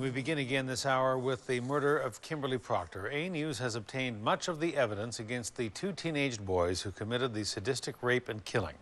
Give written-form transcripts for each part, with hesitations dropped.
We begin again this hour with the murder of Kimberly Proctor. A News has obtained much of the evidence against the two teenage boys who committed the sadistic rape and killing.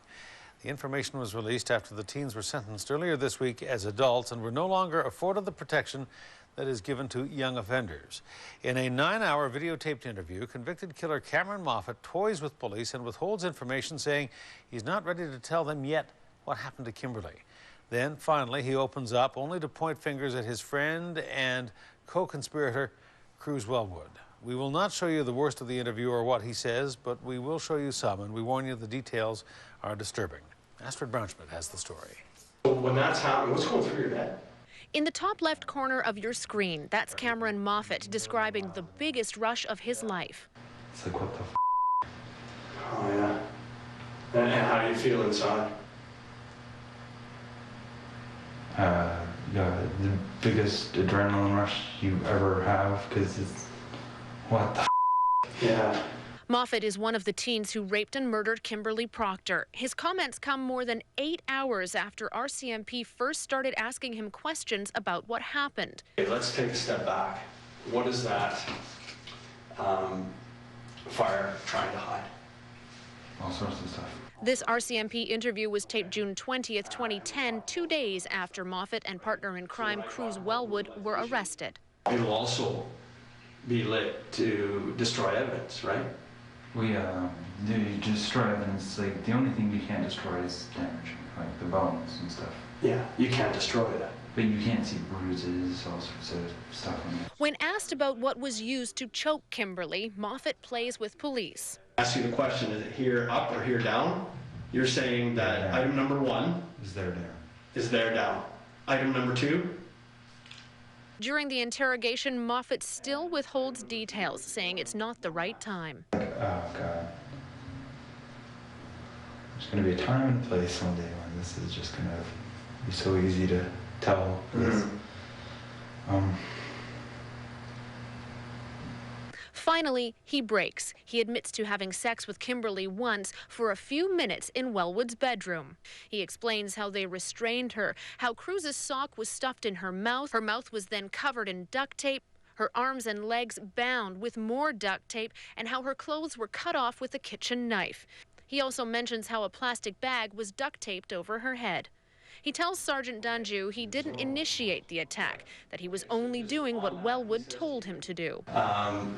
The information was released after the teens were sentenced earlier this week as adults and were no longer afforded the protection that is given to young offenders. In a 9-hour videotaped interview, convicted killer Cameron Moffat toys with police and withholds information, saying he's not ready to tell them yet what happened to Kimberly. Then, finally, he opens up, only to point fingers at his friend and co-conspirator, Kruse Wellwood. We will not show you the worst of the interview or what he says, but we will show you some, and we warn you the details are disturbing. Astrid Brownschmidt has the story. When that's happening, what's going through your head? In the top left corner of your screen, that's Cameron Moffat describing the biggest rush of his life. It's like, what the f***? Oh, yeah. And how do you feel inside? Yeah, the biggest adrenaline rush you ever have, because it's, what the f***? Yeah. Moffat is one of the teens who raped and murdered Kimberly Proctor. His comments come more than 8 hours after RCMP first started asking him questions about what happened. Okay, let's take a step back. What is that fire trying to hide? All sorts of stuff. This RCMP interview was taped June 20th, 2010, 2 days after Moffat and partner in crime Kruse Wellwood were arrested. It'll also be lit to destroy evidence, right? We destroy evidence. Like, the only thing you can't destroy is damage, like the bones and stuff. Yeah, you can't destroy that. But you can't see bruises, all sorts of stuff on it. When asked about what was used to choke Kimberly, Moffat plays with police. Ask you the question, is it here up or here down? You're saying that item number 1 is there down. Is there down. Item number 2? During the interrogation, Moffat still withholds details, saying it's not the right time. Oh, God. There's going to be a time and place one day when this is just going to be so easy to tell. Finally, he breaks. He admits to having sex with Kimberly once for a few minutes in Wellwood's bedroom. He explains how they restrained her, how Kruse's sock was stuffed in her mouth. Her mouth was then covered in duct tape, her arms and legs bound with more duct tape, and how her clothes were cut off with a kitchen knife. He also mentions how a plastic bag was duct taped over her head. He tells Sergeant Danju he didn't initiate the attack, that he was only doing what Wellwood told him to do.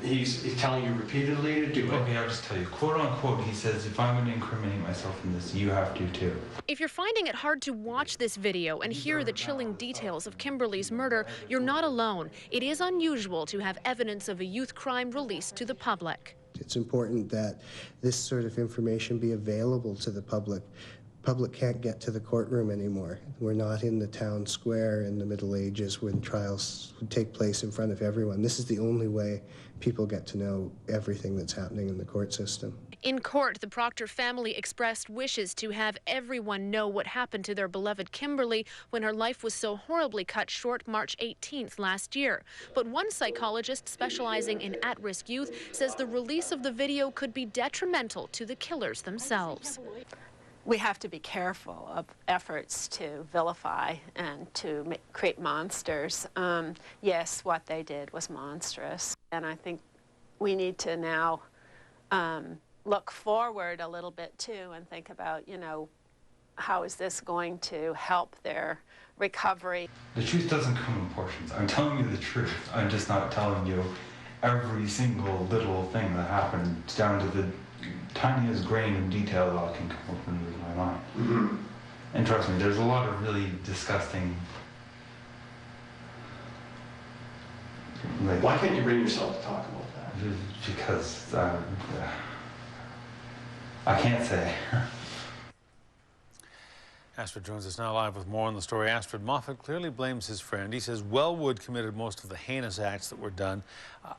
He's telling you repeatedly to do it. Okay, I'll just tell you, quote unquote, he says, if I'm going to incriminate myself in this, you have to too. If you're finding it hard to watch this video and hear the chilling details of Kimberly's murder, you're not alone. It is unusual to have evidence of a youth crime released to the public. It's important that this sort of information be available to the public. Public can't get to the courtroom anymore. We're not in the town square in the Middle Ages when trials would take place in front of everyone. This is the only way people get to know everything that's happening in the court system. In court, the Proctor family expressed wishes to have everyone know what happened to their beloved Kimberly when her life was so horribly cut short March 18th last year. But one psychologist specializing in at-risk youth says the release of the video could be detrimental to the killers themselves. We have to be careful of efforts to vilify and to create monsters. Yes, what they did was monstrous. And I think we need to now look forward a little bit too and think about, you know, how is this going to help their recovery? The truth doesn't come in portions. I'm telling you the truth. I'm just not telling you every single little thing that happened down to the tiniest grain of detail that I can come up with my mind. Mm-hmm. And trust me, there's a lot of really disgusting... Why can't you bring yourself to talk about that? Because I can't say. Astrid joins us now live with more on the story. Astrid, Moffat clearly blames his friend. He says Wellwood committed most of the heinous acts that were done.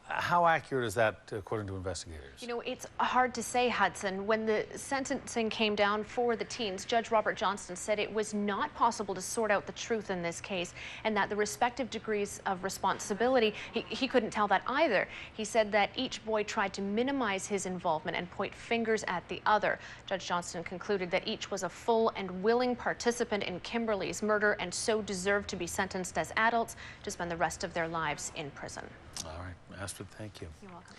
How accurate is that, according to investigators? You know, it's hard to say, Hudson. When the sentencing came down for the teens, Judge Robert Johnston said it was not possible to sort out the truth in this case, and that the respective degrees of responsibility, he couldn't tell that either. He said that each boy tried to minimize his involvement and point fingers at the other. Judge Johnston concluded that each was a full and willing participant participant in Kimberly's murder and so deserve to be sentenced as adults to spend the rest of their lives in prison. All right, Astrid, thank you. You're welcome.